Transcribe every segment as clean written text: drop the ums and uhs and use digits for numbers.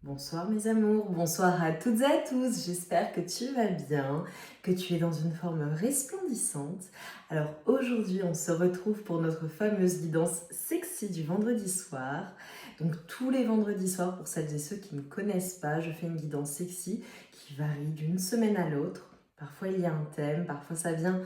Bonsoir mes amours, bonsoir à toutes et à tous, j'espère que tu vas bien, que tu es dans une forme resplendissante. Alors aujourd'hui on se retrouve pour notre fameuse guidance sexy du vendredi soir. Donc tous les vendredis soirs, pour celles et ceux qui ne connaissent pas, je fais une guidance sexy qui varie d'une semaine à l'autre. Parfois il y a un thème, parfois ça vient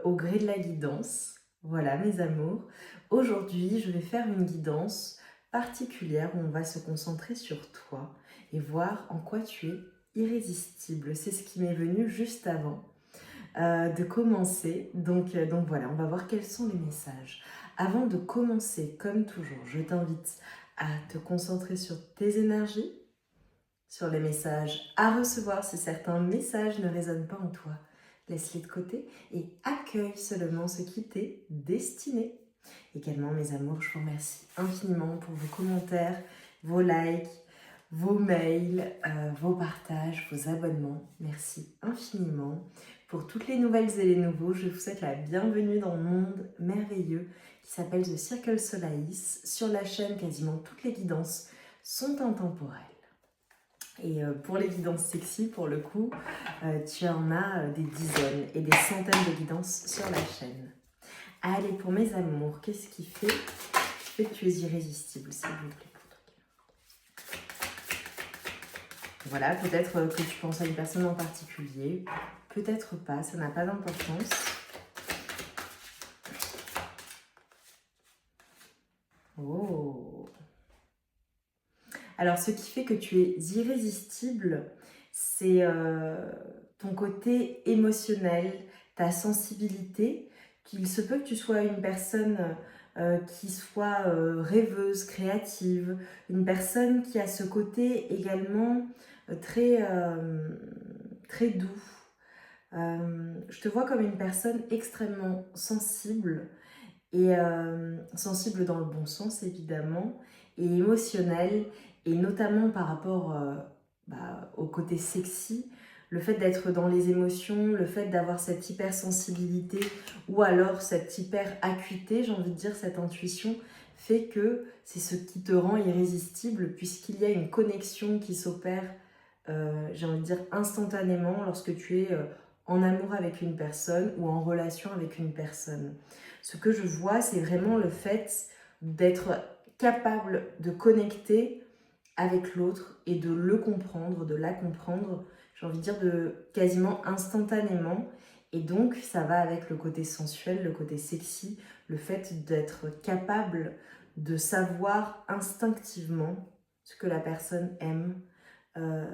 au gré de la guidance. Voilà mes amours, aujourd'hui je vais faire une guidance particulière où on va se concentrer sur toi et voir en quoi tu es irrésistible. C'est ce qui m'est venu juste avant de commencer. Donc voilà, on va voir quels sont les messages. Avant de commencer, comme toujours, je t'invite à te concentrer sur tes énergies, sur les messages à recevoir si certains messages ne résonnent pas en toi. Laisse-les de côté et accueille seulement ce qui t'est destiné. Également, mes amours, je vous remercie infiniment pour vos commentaires, vos likes, vos mails, vos partages, vos abonnements. Merci infiniment. Pour toutes les nouvelles et les nouveaux, je vous souhaite la bienvenue dans le monde merveilleux qui s'appelle The Circle Solaïs. Sur la chaîne, quasiment toutes les guidances sont intemporelles. Et pour les guidances sexy, pour le coup, tu en as des dizaines et des centaines de guidances sur la chaîne. Allez, pour mes amours, qu'est-ce qui fait que tu es irrésistible, s'il vous plaît, pour toi? Voilà, peut-être que tu penses à une personne en particulier, peut-être pas, ça n'a pas d'importance. Oh! Alors, ce qui fait que tu es irrésistible, c'est ton côté émotionnel, ta sensibilité. Il se peut que tu sois une personne qui soit rêveuse, créative, une personne qui a ce côté également très doux. Je te vois comme une personne extrêmement sensible, et sensible dans le bon sens évidemment, et émotionnelle, et notamment par rapport au côté sexy, le fait d'être dans les émotions, le fait d'avoir cette hypersensibilité ou alors cette hyper acuité, j'ai envie de dire cette intuition, fait que c'est ce qui te rend irrésistible puisqu'il y a une connexion qui s'opère, j'ai envie de dire instantanément lorsque tu es en amour avec une personne ou en relation avec une personne. Ce que je vois, c'est vraiment le fait d'être capable de connecter avec l'autre et de le comprendre, de la comprendre, j'ai envie de dire de quasiment instantanément. Et donc, ça va avec le côté sensuel, le côté sexy, le fait d'être capable de savoir instinctivement ce que la personne aime euh,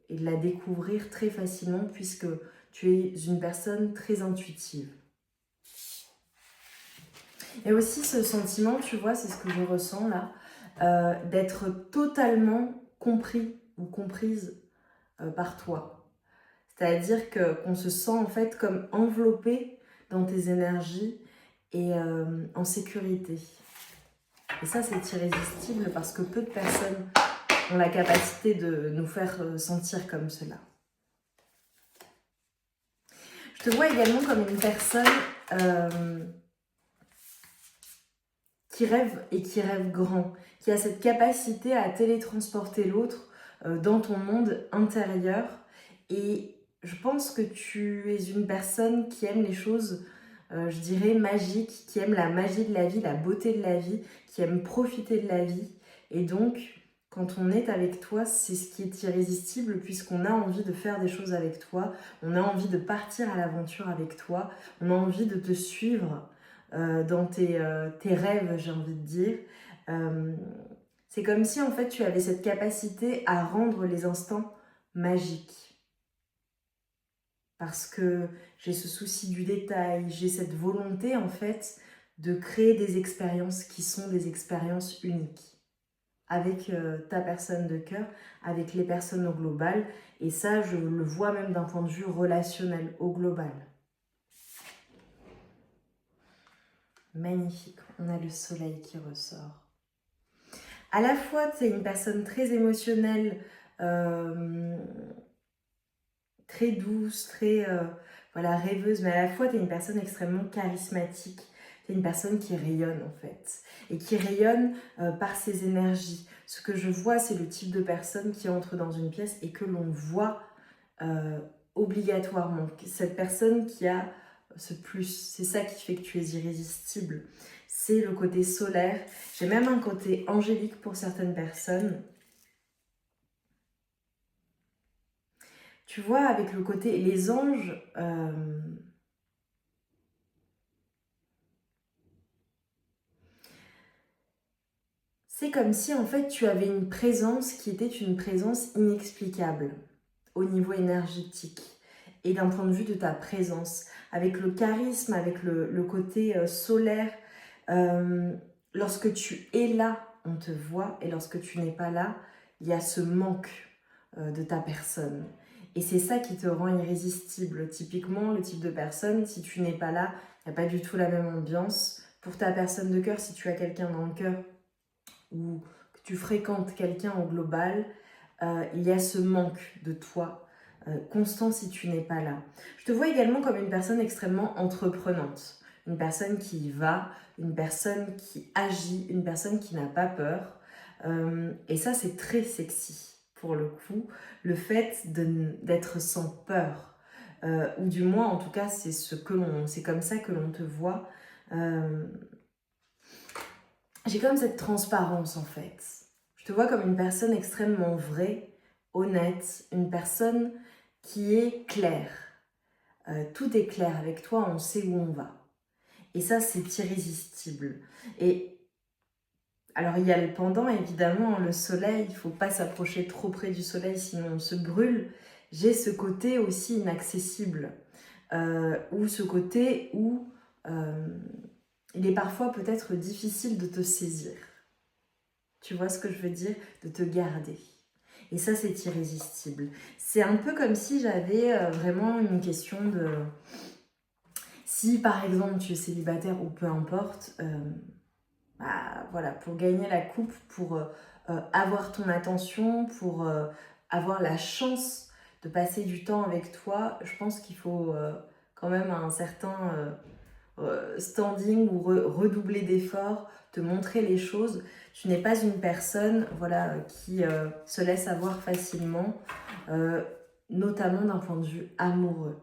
et de la découvrir très facilement puisque tu es une personne très intuitive. Et aussi ce sentiment, tu vois, c'est ce que je ressens là, d'être totalement compris ou comprise par toi. C'est-à-dire qu'on se sent en fait comme enveloppé dans tes énergies et en sécurité. Et ça, c'est irrésistible parce que peu de personnes ont la capacité de nous faire sentir comme cela. Je te vois également comme une personne qui rêve et qui rêve grand, qui a cette capacité à télétransporter l'autre dans ton monde intérieur. Et je pense que tu es une personne qui aime les choses, je dirais, magiques, qui aime la magie de la vie, la beauté de la vie, qui aime profiter de la vie. Et donc, quand on est avec toi, c'est ce qui est irrésistible puisqu'on a envie de faire des choses avec toi, on a envie de partir à l'aventure avec toi, on a envie de te suivre dans tes rêves, j'ai envie de dire. C'est comme si en fait tu avais cette capacité à rendre les instants magiques. Parce que j'ai ce souci du détail, j'ai cette volonté en fait de créer des expériences qui sont des expériences uniques. Avec ta personne de cœur, avec les personnes au global. Et ça, je le vois même d'un point de vue relationnel, au global. Magnifique, on a le soleil qui ressort. À la fois, tu es une personne très émotionnelle, très douce, très rêveuse, mais à la fois, tu es une personne extrêmement charismatique. Tu es une personne qui rayonne en fait, et qui rayonne par ses énergies. Ce que je vois, c'est le type de personne qui entre dans une pièce et que l'on voit obligatoirement. Cette personne qui a ce plus, c'est ça qui fait que tu es irrésistible. C'est le côté solaire. J'ai même un côté angélique pour certaines personnes. Tu vois, avec le côté, les anges, c'est comme si en fait tu avais une présence qui était une présence inexplicable au niveau énergétique et d'un point de vue de ta présence, avec le charisme, avec le côté solaire. Lorsque tu es là, on te voit, et lorsque tu n'es pas là, il y a ce manque de ta personne. Et c'est ça qui te rend irrésistible. Typiquement, le type de personne, si tu n'es pas là, il n'y a pas du tout la même ambiance. Pour ta personne de cœur, si tu as quelqu'un dans le cœur ou que tu fréquentes quelqu'un au global, il y a ce manque de toi constant si tu n'es pas là. Je te vois également comme une personne extrêmement entreprenante, une personne qui y va, une personne qui agit, une personne qui n'a pas peur. Et ça, c'est très sexy pour le coup, le fait d'être sans peur. Ou du moins, en tout cas, c'est comme ça que l'on te voit. J'ai comme cette transparence en fait. Je te vois comme une personne extrêmement vraie, honnête, une personne qui est claire. Tout est clair avec toi, on sait où on va. Et ça, c'est irrésistible. Et alors, il y a le pendant, évidemment, le soleil. Il ne faut pas s'approcher trop près du soleil, sinon on se brûle. J'ai ce côté aussi inaccessible. Ou ce côté où il est parfois peut-être difficile de te saisir. Tu vois ce que je veux dire? De te garder. Et ça, c'est irrésistible. C'est un peu comme si j'avais vraiment une question de... Si, par exemple, tu es célibataire ou peu importe, bah, voilà, pour gagner la coupe, pour avoir ton attention, pour avoir la chance de passer du temps avec toi, je pense qu'il faut quand même un certain standing ou redoubler d'efforts, te montrer les choses. Tu n'es pas une personne voilà, qui se laisse avoir facilement, notamment d'un point de vue amoureux.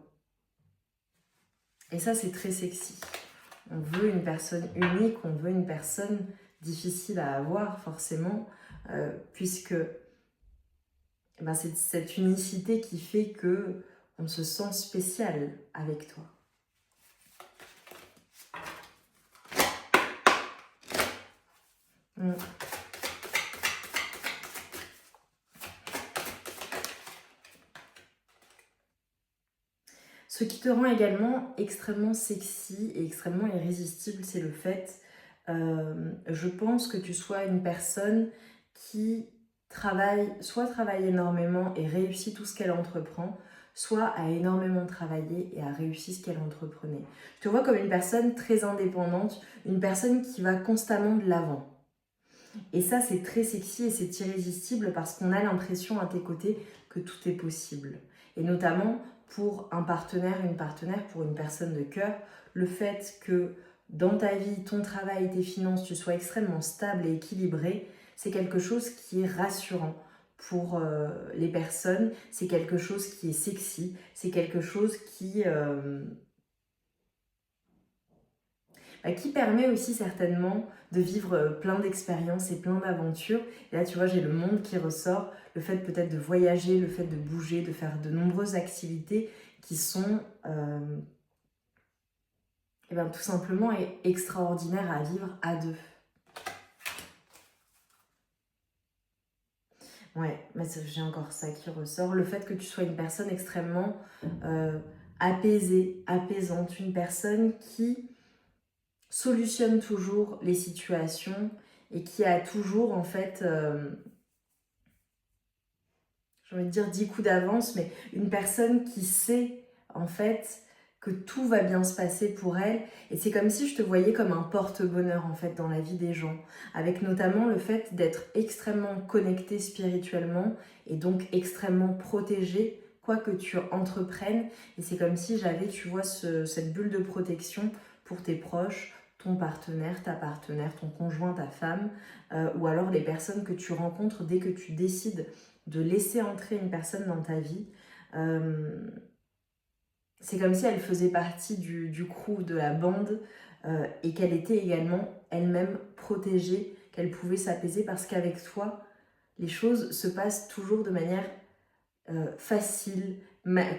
Et ça, c'est très sexy. On veut une personne unique, on veut une personne difficile à avoir forcément, puisque ben, c'est cette unicité qui fait que on se sent spécial avec toi. Mm. Ce qui te rend également extrêmement sexy et extrêmement irrésistible, c'est le fait, je pense que tu sois une personne qui soit travaille énormément et réussit tout ce qu'elle entreprend, soit a énormément travaillé et a réussi ce qu'elle entreprenait. Je te vois comme une personne très indépendante, une personne qui va constamment de l'avant. Et ça, c'est très sexy et c'est irrésistible parce qu'on a l'impression à tes côtés que tout est possible. Et notamment pour un partenaire, une partenaire, pour une personne de cœur, le fait que dans ta vie, ton travail, tes finances, tu sois extrêmement stable et équilibré, c'est quelque chose qui est rassurant pour les personnes, c'est quelque chose qui est sexy, c'est quelque chose qui permet aussi certainement de vivre plein d'expériences et plein d'aventures. Et là, tu vois, j'ai le monde qui ressort, le fait peut-être de voyager, le fait de bouger, de faire de nombreuses activités qui sont tout simplement extraordinaires à vivre à deux. Ouais, mais j'ai encore ça qui ressort. Le fait que tu sois une personne extrêmement apaisée, apaisante, une personne qui solutionne toujours les situations et qui a toujours en fait, j'ai envie de dire 10 coups d'avance, mais une personne qui sait en fait que tout va bien se passer pour elle. Et c'est comme si je te voyais comme un porte-bonheur en fait dans la vie des gens, avec notamment le fait d'être extrêmement connecté spirituellement et donc extrêmement protégé quoi que tu entreprennes. Et c'est comme si j'avais, tu vois, cette bulle de protection pour tes proches, ton partenaire, ta partenaire, ton conjoint, ta femme, ou alors les personnes que tu rencontres dès que tu décides de laisser entrer une personne dans ta vie. C'est comme si elle faisait partie du crew, de la bande, et qu'elle était également elle-même protégée, qu'elle pouvait s'apaiser parce qu'avec toi, les choses se passent toujours de manière facile,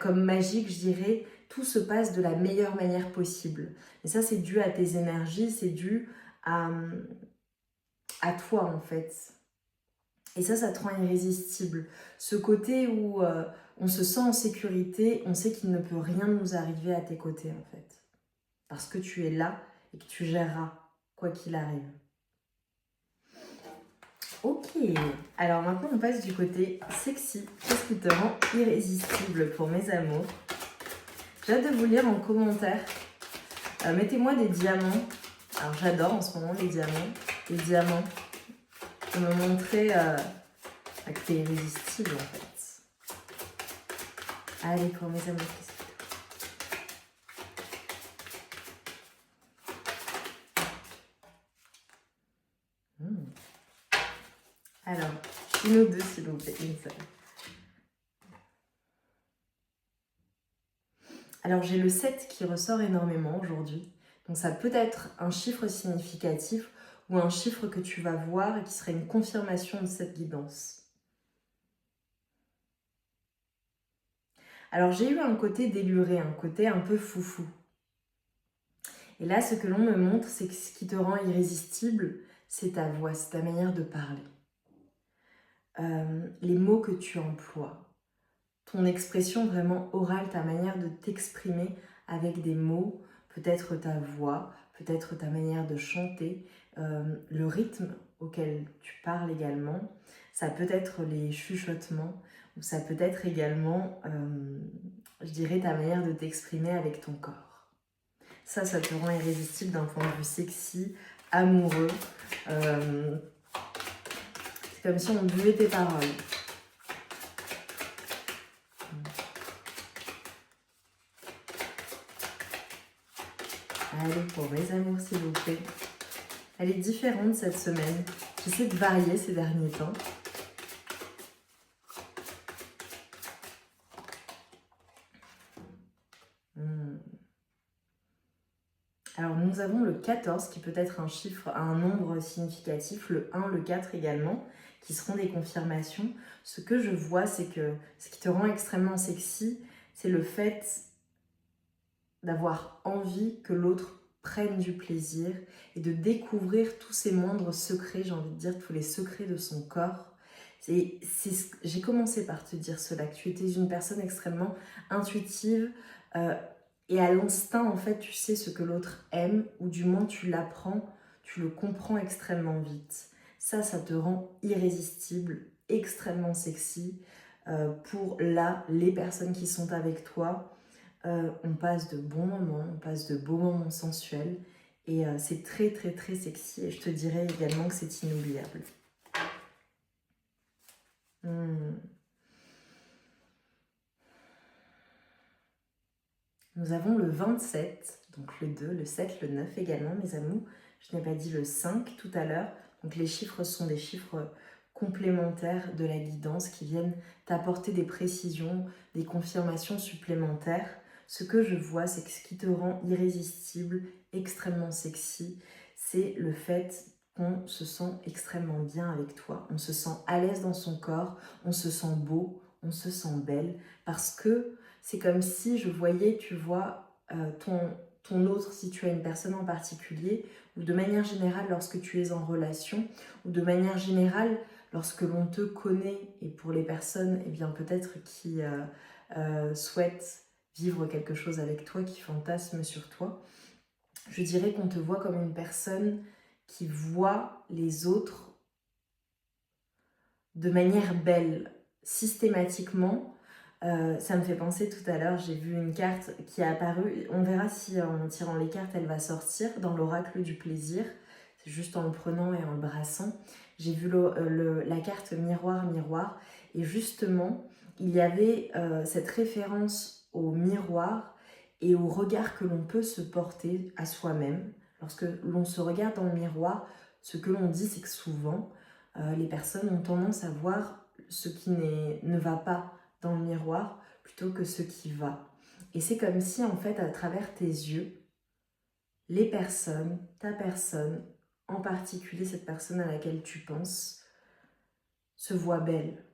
comme magique, je dirais. Tout se passe de la meilleure manière possible. Et ça, c'est dû à tes énergies, c'est dû à toi, en fait. Et ça te rend irrésistible. Ce côté où on se sent en sécurité, on sait qu'il ne peut rien nous arriver à tes côtés, en fait. Parce que tu es là et que tu géreras, quoi qu'il arrive. Ok, alors maintenant on passe du côté sexy. Qu'est-ce qui te rend irrésistible pour mes amours? J'ai hâte de vous lire en commentaire. Mettez-moi des diamants. Alors j'adore en ce moment les diamants. Les diamants pour me montrer que t'es irrésistible en fait. Allez pour mes amours, qu'est-ce que Alors, une ou deux s'il vous plaît, une seule. Alors j'ai le 7 qui ressort énormément aujourd'hui. Donc ça peut être un chiffre significatif ou un chiffre que tu vas voir et qui serait une confirmation de cette guidance. Alors j'ai eu un côté déluré, un côté un peu foufou. Et là, ce que l'on me montre, c'est que ce qui te rend irrésistible, c'est ta voix, c'est ta manière de parler. Les mots que tu emploies, ton expression vraiment orale, ta manière de t'exprimer avec des mots, peut-être ta voix, peut-être ta manière de chanter, le rythme auquel tu parles également, ça peut être les chuchotements, ou ça peut être également, je dirais, ta manière de t'exprimer avec ton corps. Ça te rend irrésistible d'un point de vue sexy, amoureux. C'est comme si on buvait tes paroles. Allez, pour mes amours, s'il vous plaît. Elle est différente cette semaine. J'essaie de varier ces derniers temps. Alors, nous avons le 14 qui peut être un chiffre, un nombre significatif, le 1, le 4 également, qui seront des confirmations. Ce que je vois, c'est que ce qui te rend extrêmement sexy, c'est le fait d'avoir envie que l'autre prenne du plaisir et de découvrir tous ses moindres secrets, j'ai envie de dire tous les secrets de son corps. J'ai commencé par te dire cela, que tu étais une personne extrêmement intuitive et à l'instinct, en fait, tu sais ce que l'autre aime, ou du moins tu l'apprends, tu le comprends extrêmement vite. Ça te rend irrésistible, extrêmement sexy. Pour là, les personnes qui sont avec toi, on passe de bons moments, on passe de beaux moments sensuels, et c'est très très très sexy, et je te dirais également que c'est inoubliable. Nous avons le 27, donc le 2, le 7, le 9 également, mes amours. Je n'ai pas dit le 5 tout à l'heure. Donc les chiffres sont des chiffres complémentaires de la guidance qui viennent t'apporter des précisions, des confirmations supplémentaires. Ce que je vois, c'est que ce qui te rend irrésistible, extrêmement sexy, c'est le fait qu'on se sent extrêmement bien avec toi. On se sent à l'aise dans son corps, on se sent beau, on se sent belle, parce que c'est comme si je voyais, tu vois, ton autre, si tu as une personne en particulier, ou de manière générale lorsque tu es en relation, ou de manière générale lorsque l'on te connaît, et pour les personnes, eh bien peut-être qui souhaitent vivre quelque chose avec toi, qui fantasment sur toi, je dirais qu'on te voit comme une personne qui voit les autres de manière belle, systématiquement. Ça me fait penser tout à l'heure, j'ai vu une carte qui est apparue, on verra si en tirant les cartes elle va sortir, dans l'oracle du plaisir, c'est juste en le prenant et en le brassant. J'ai vu la carte miroir, miroir, et justement il y avait cette référence au miroir et au regard que l'on peut se porter à soi-même Lorsque l'on se regarde dans le miroir, ce que l'on dit, c'est que souvent, les personnes ont tendance à voir ce qui ne va pas dans le miroir plutôt que ce qui va. Et c'est comme si, en fait, à travers tes yeux, les personnes, ta personne, en particulier cette personne à laquelle tu penses, se voit belle.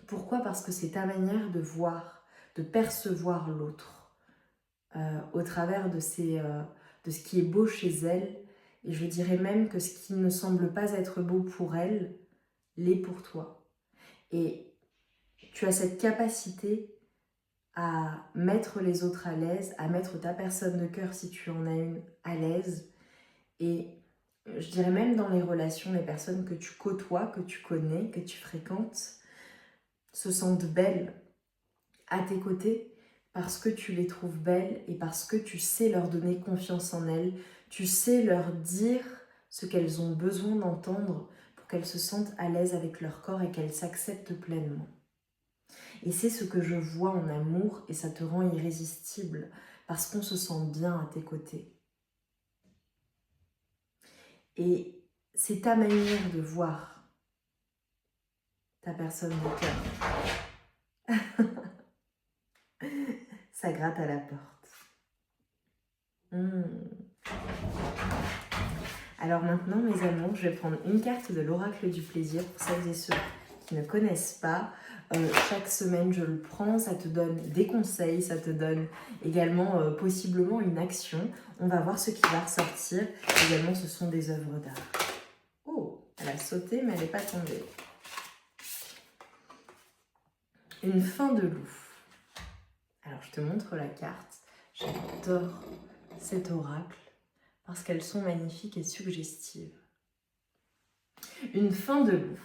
Pourquoi? Parce que c'est ta manière de voir, de percevoir l'autre au travers de ce qui est beau chez elle. Et je dirais même que ce qui ne semble pas être beau pour elle, l'est pour toi. Et tu as cette capacité à mettre les autres à l'aise, à mettre ta personne de cœur, si tu en as une, à l'aise. Et je dirais même dans les relations, les personnes que tu côtoies, que tu connais, que tu fréquentes, se sentent belles à tes côtés parce que tu les trouves belles et parce que tu sais leur donner confiance en elles, tu sais leur dire ce qu'elles ont besoin d'entendre pour qu'elles se sentent à l'aise avec leur corps et qu'elles s'acceptent pleinement. Et c'est ce que je vois en amour et ça te rend irrésistible parce qu'on se sent bien à tes côtés. Et c'est ta manière de voir ta personne de cœur. Ça gratte à la porte. Alors maintenant, mes amours, je vais prendre une carte de l'oracle du plaisir pour celles et ceux qui ne connaissent pas. Chaque semaine, je le prends, ça te donne des conseils, ça te donne également possiblement une action. On va voir ce qui va ressortir. Également, ce sont des œuvres d'art. Oh, elle a sauté, mais elle n'est pas tombée. Une fin de loup. Alors, je te montre la carte. J'adore cet oracle parce qu'elles sont magnifiques et suggestives. Une fin de loup.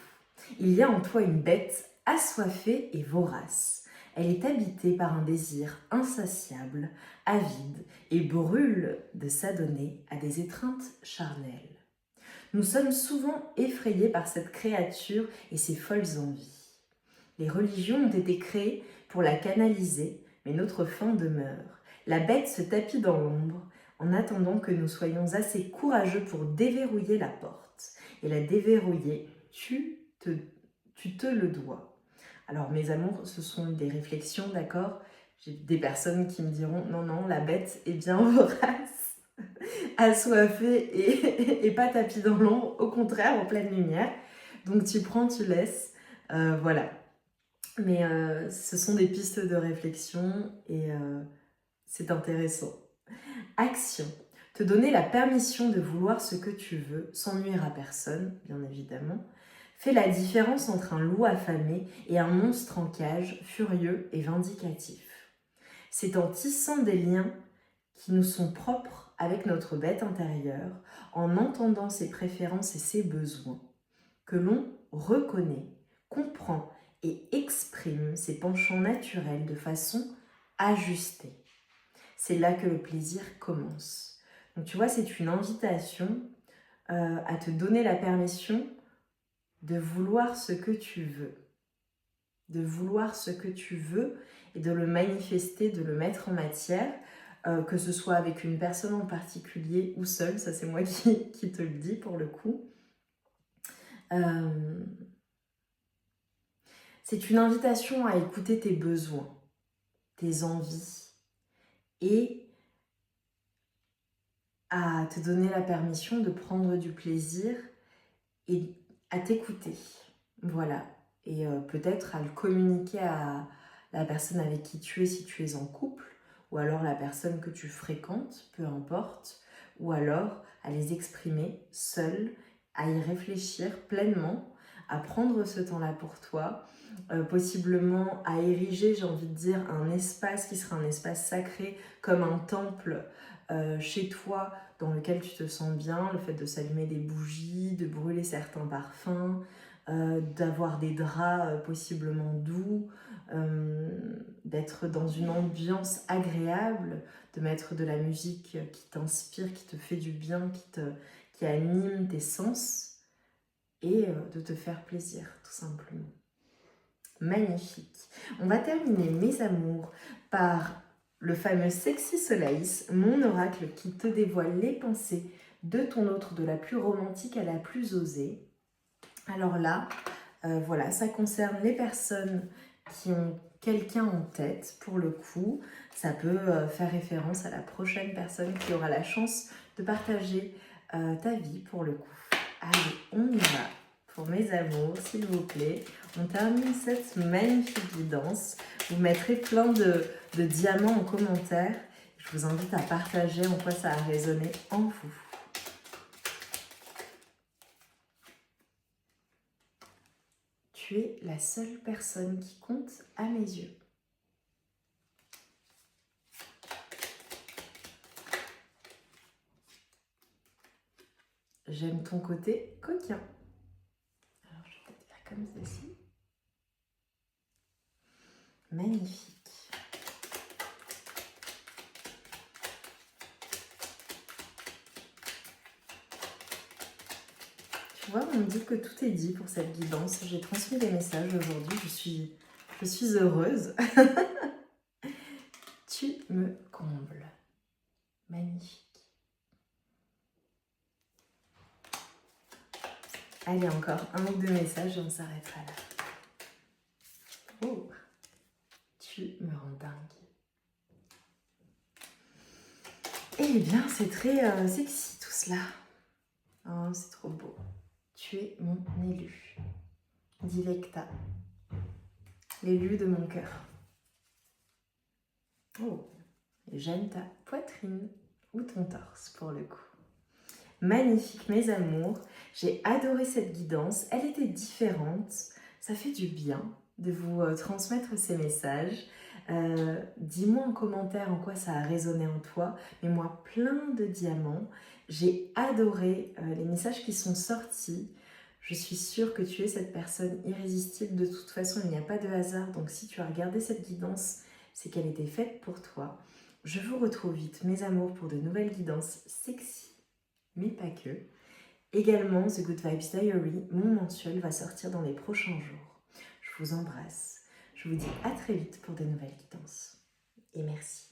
Il y a en toi une bête assoiffée et vorace. Elle est habitée par un désir insatiable, avide et brûle de s'adonner à des étreintes charnelles. Nous sommes souvent effrayés par cette créature et ses folles envies. Les religions ont été créées pour la canaliser, mais notre fin demeure. La bête se tapit dans l'ombre en attendant que nous soyons assez courageux pour déverrouiller la porte. Et la déverrouiller, tu te le dois. Alors mes amours, ce sont des réflexions, d'accord? J'ai des personnes qui me diront non, non, la bête est bien vorace, assoiffée et pas tapis dans l'ombre, au contraire, en pleine lumière. Donc tu prends, tu laisses, voilà. Mais ce sont des pistes de réflexion et c'est intéressant. Action. Te donner la permission de vouloir ce que tu veux, sans nuire à personne, bien évidemment, fait la différence entre un loup affamé et un monstre en cage, furieux et vindicatif. C'est en tissant des liens qui nous sont propres avec notre bête intérieure, en entendant ses préférences et ses besoins, que l'on reconnaît, comprend et exprime ses penchants naturels de façon ajustée. C'est là que le plaisir commence. Donc tu vois, c'est une invitation à te donner la permission de vouloir ce que tu veux. De vouloir ce que tu veux et de le manifester, de le mettre en matière, que ce soit avec une personne en particulier ou seule, ça c'est moi qui te le dis pour le coup. C'est une invitation à écouter tes besoins, tes envies et à te donner la permission de prendre du plaisir et à t'écouter. Voilà. Et peut-être à le communiquer à la personne avec qui tu es si tu es en couple, ou alors la personne que tu fréquentes, peu importe, ou alors à les exprimer seul, à y réfléchir pleinement, à prendre ce temps-là pour toi, possiblement à ériger, j'ai envie de dire, un espace qui sera un espace sacré, comme un temple chez toi, dans lequel tu te sens bien, le fait de s'allumer des bougies, de brûler certains parfums, d'avoir des draps possiblement doux, d'être dans une ambiance agréable, de mettre de la musique qui t'inspire, qui te fait du bien, qui anime tes sens et de te faire plaisir tout simplement. Magnifique. On va terminer mes amours par le fameux Sexy Solace, mon oracle qui te dévoile les pensées de ton autre, de la plus romantique à la plus osée. Alors là, voilà, ça concerne les personnes qui ont quelqu'un en tête, pour le coup. Ça peut faire référence à la prochaine personne qui aura la chance de partager ta vie, pour le coup. Allez, on y va pour mes amours, s'il vous plaît. On termine cette magnifique guidance. Vous mettrez plein de diamants en commentaire. Je vous invite à partager en quoi ça a résonné en vous. Tu es la seule personne qui compte à mes yeux. J'aime ton côté coquin. Alors, je vais peut-être faire comme ceci. Magnifique. Tu vois, on me dit que tout est dit pour cette guidance. J'ai transmis des messages aujourd'hui. Je suis heureuse. Tu me combles. Magnifique. Allez, encore un ou deux messages et on s'arrêtera là. Oh, tu me rends dingue. Eh bien, c'est très sexy tout cela. Oh, c'est trop beau. Tu es mon élu. Dilecta. L'élu de mon cœur. Oh, j'aime ta poitrine ou ton torse pour le coup. Magnifique mes amours, j'ai adoré cette guidance, elle était différente, ça fait du bien de vous transmettre ces messages. Dis-moi en commentaire en quoi ça a résonné en toi, mais moi plein de diamants, j'ai adoré les messages qui sont sortis. Je suis sûre que tu es cette personne irrésistible, de toute façon il n'y a pas de hasard, donc si tu as regardé cette guidance, c'est qu'elle était faite pour toi. Je vous retrouve vite mes amours pour de nouvelles guidances sexy, mais pas que. Également, The Good Vibes Diary, mon mensuel, va sortir dans les prochains jours. Je vous embrasse. Je vous dis à très vite pour de nouvelles guidances. Et merci.